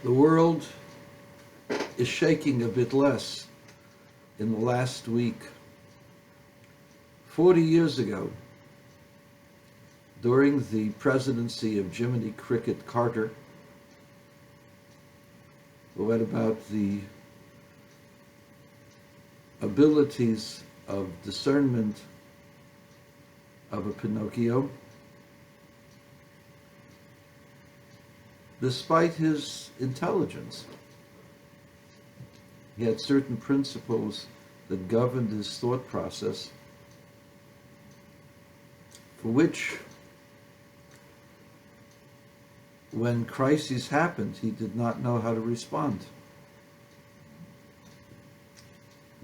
The world is shaking a bit less in the last week. 40 years ago, during the presidency of Jiminy Cricket Carter, who had about the abilities of discernment of a Pinocchio, despite his intelligence, he had certain principles that governed his thought process, for which, when crises happened, he did not know how to respond.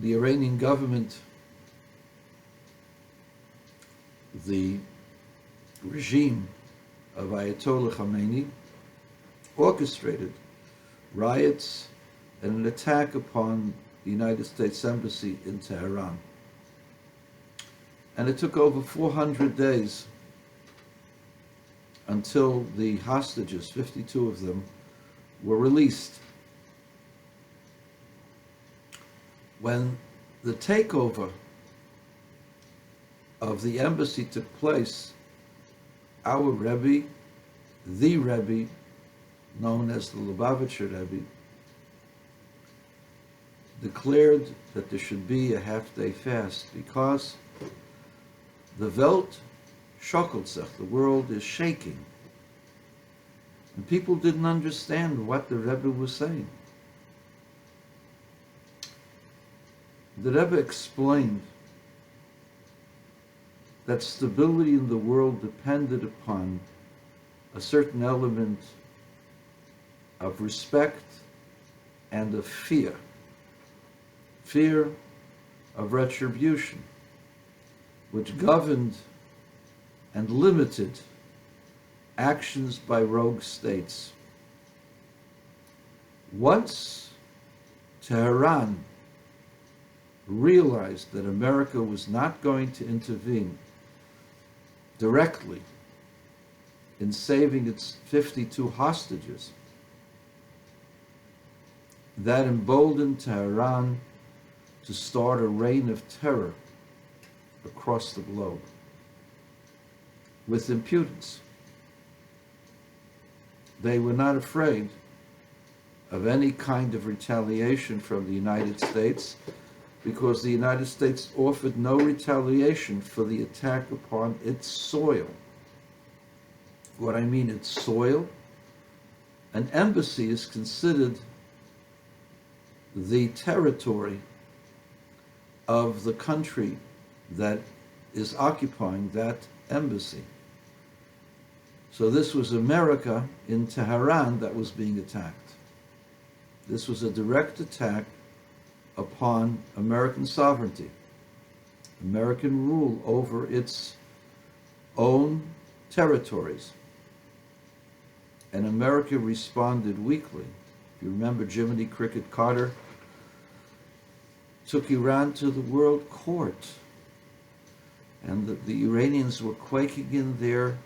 The Iranian government, the regime of Ayatollah Khamenei, orchestrated riots and an attack upon the United States Embassy in Tehran. And it took over 400 days until the hostages, 52 of them, were released. When the takeover of the embassy took place, our Rebbe, the Rebbe, known as the Lubavitcher Rebbe, declared that there should be a half-day fast because the Welt schockelt sich, the world is shaking. And people didn't understand what the Rebbe was saying. The Rebbe explained that stability in the world depended upon a certain element of respect and of fear of retribution, which governed and limited actions by rogue states. Once Tehran realized that America was not going to intervene directly in saving its 52 hostages, that emboldened Tehran to start a reign of terror across the globe with impudence. They were not afraid of any kind of retaliation from the United States because the United States offered no retaliation for the attack upon its soil. What I mean, its soil, an embassy is considered the territory of the country that is occupying that embassy. So this was America in Tehran that was being attacked. This was a direct attack upon American sovereignty, American rule over its own territories. And America responded weakly. If you remember, Jiminy Cricket Carter took Iran to the World Court, and the Iranians were quaking in their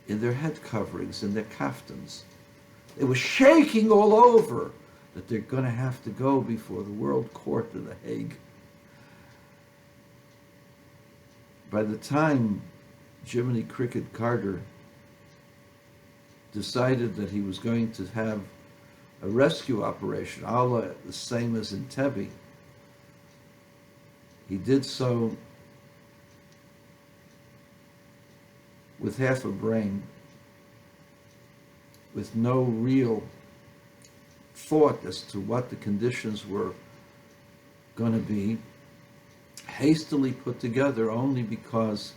head coverings, in their kaftans. They were shaking all over that they're going to have to go before the World Court in The Hague. By the time Jiminy Cricket Carter decided that he was going to have a rescue operation, a la the same as in Entebbe, he did so with half a brain, with no real thought as to what the conditions were going to be, hastily put together only because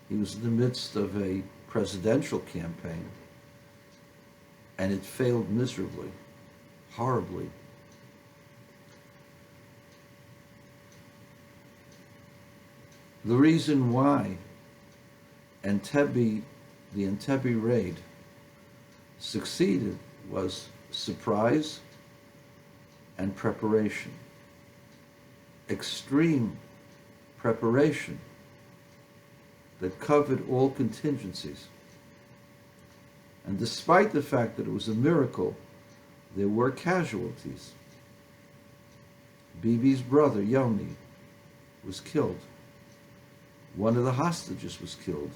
he was in the midst of a presidential campaign, and it failed miserably, horribly. The reason why Entebbe, the Entebbe raid, succeeded was surprise and preparation. Extreme preparation that covered all contingencies. And despite the fact that it was a miracle, there were casualties. Bibi's brother, Yoni, was killed. One of the hostages was killed.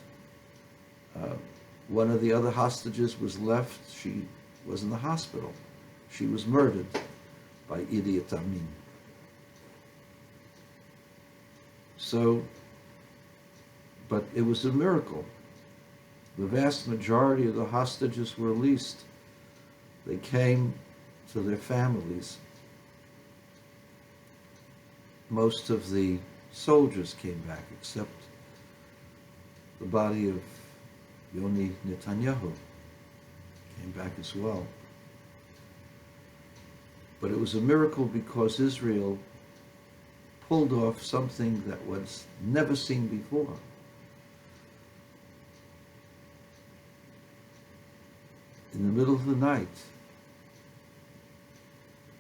One of the other hostages was left. She was in the hospital. She was murdered by Idiot Amin. So, but it was a miracle. The vast majority of the hostages were released. They came to their families. Most of the soldiers came back, except the body of Yoni Netanyahu came back as well. But it was a miracle because Israel pulled off something that was never seen before. In the middle of the night,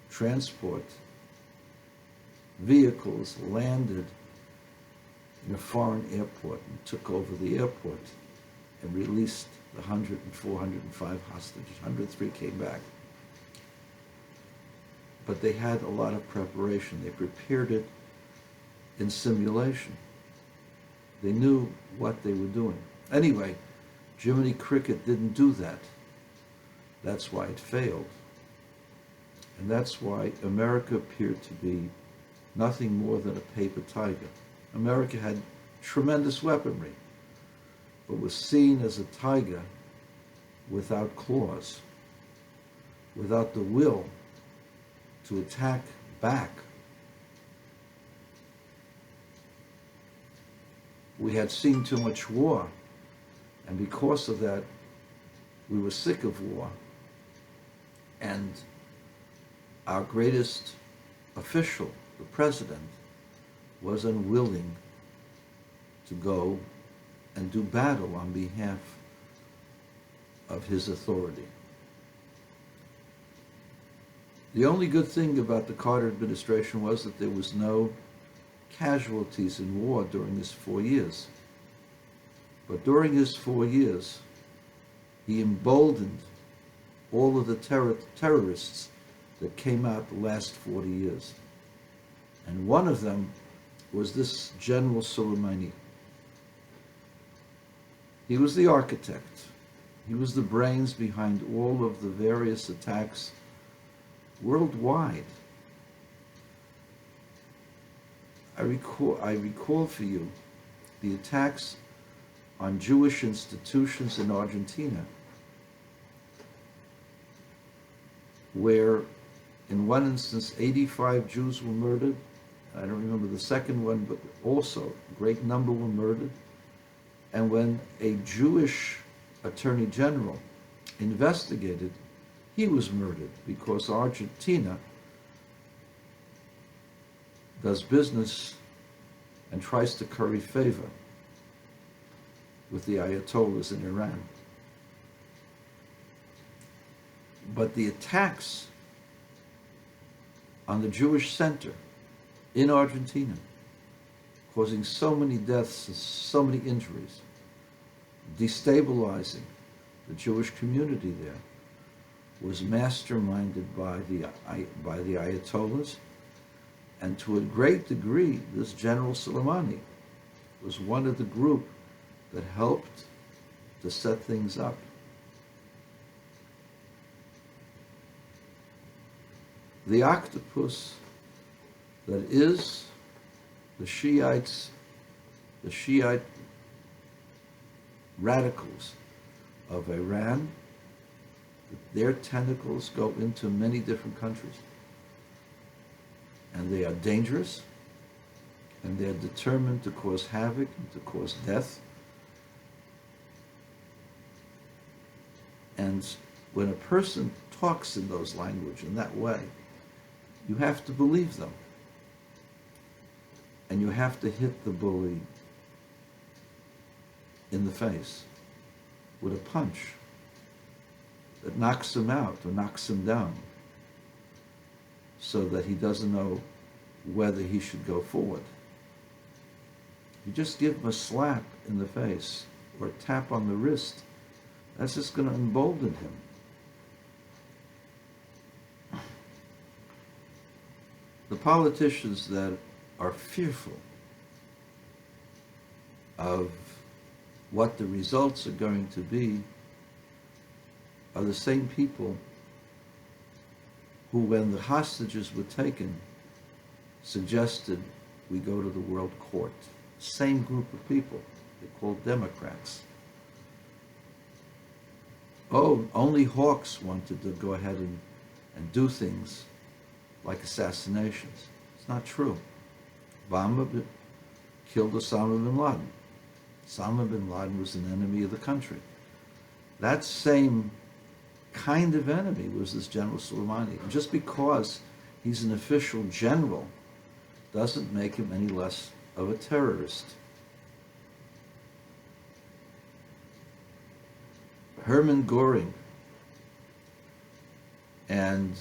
transport vehicles landed in a foreign airport and took over the airport and released the 104, 105 hostages. 103 came back. But they had a lot of preparation. They prepared it in simulation. They knew what they were doing. Anyway, Jiminy Cricket didn't do that. That's why it failed. And that's why America appeared to be nothing more than a paper tiger. America had tremendous weaponry, but was seen as a tiger without claws, without the will to attack back. We had seen too much war, and because of that, we were sick of war. And our greatest official, the president, was unwilling to go and do battle on behalf of his authority. The only good thing about the Carter administration was that there was no casualties in war during his 4 years. But during his 4 years, he emboldened all of the terrorists that came out the last 40 years. And one of them was this General Soleimani. He was the architect. He was the brains behind all of the various attacks worldwide. I recall for you the attacks on Jewish institutions in Argentina, where in one instance 85 Jews were murdered. I don't remember the second one, but also a great number were murdered. And when a Jewish attorney general investigated, he was murdered because Argentina does business and tries to curry favor with the Ayatollahs in Iran. But the attacks on the Jewish center in Argentina, causing so many deaths and so many injuries, destabilizing the Jewish community there, was masterminded by the Ayatollahs. And to a great degree, this General Soleimani was one of the group that helped to set things up. The octopus that is the Shiites, the Shiite radicals of Iran, their tentacles go into many different countries. And they are dangerous, and they are determined to cause havoc and to cause death. And when a person talks in those language in that way, you have to believe them. And you have to hit the bully in the face with a punch that knocks him out or knocks him down, so that he doesn't know whether he should go forward. You just give him a slap in the face or a tap on the wrist, That's just going to embolden him. The politicians that are fearful of what the results are going to be are the same people who, when the hostages were taken, suggested we go to the World Court. Same group of people. They're called Democrats. Oh, only hawks wanted to go ahead and do things like assassinations. It's not true. Obama killed Osama bin Laden. Osama bin Laden was an enemy of the country. That same kind of enemy was this General Soleimani. And just because he's an official general doesn't make him any less of a terrorist. Hermann Göring and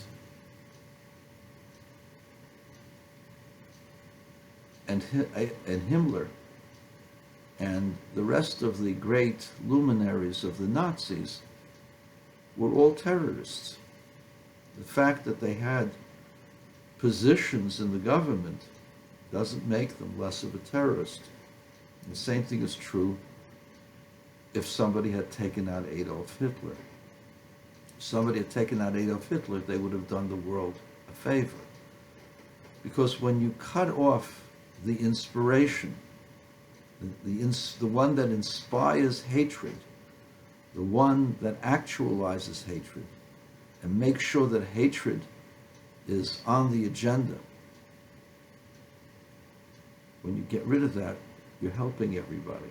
Himmler and the rest of the great luminaries of the Nazis were all terrorists. The fact that they had positions in the government doesn't make them less of a terrorist. And the same thing is true if somebody had taken out Adolf Hitler. If somebody had taken out Adolf Hitler, they would have done the world a favor. Because when you cut off the inspiration, the one that inspires hatred, the one that actualizes hatred, and makes sure that hatred is on the agenda, when you get rid of that, you're helping everybody.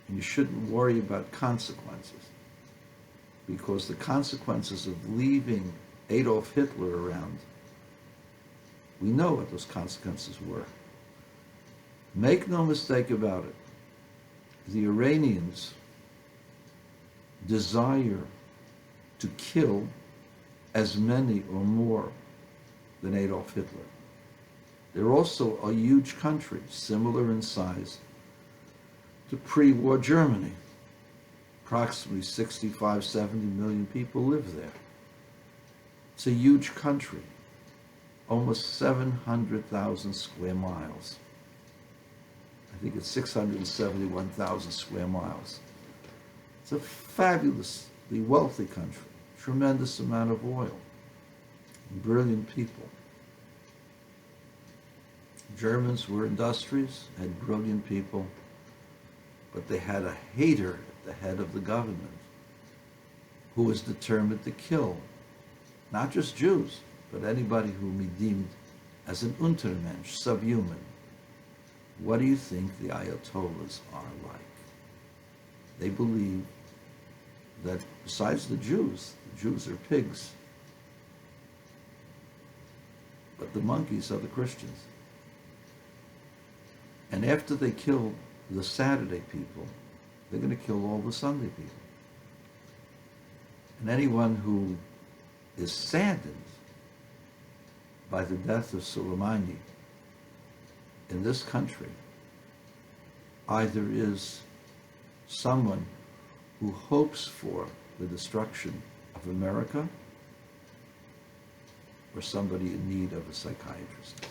And you shouldn't worry about consequences, because the consequences of leaving Adolf Hitler around, we know what those consequences were. Make no mistake about it. The Iranians desire to kill as many or more than Adolf Hitler. They're also a huge country, similar in size to pre-war Germany. Approximately 65, 70 million people live there. It's a huge country, almost 700,000 square miles. I think it's 671,000 square miles. It's a fabulously wealthy country, tremendous amount of oil, brilliant people. Germans were industrious, had brilliant people, but they had a hater at the head of the government who was determined to kill not just Jews, but anybody whom he deemed as an Untermensch, subhuman. What do you think the Ayatollahs are like? They believe that besides the Jews are pigs, but the monkeys are the Christians. And after they kill the Saturday people, they're going to kill all the Sunday people. And anyone who is saddened by the death of Soleimani in this country either is someone who hopes for the destruction of America or somebody in need of a psychiatrist.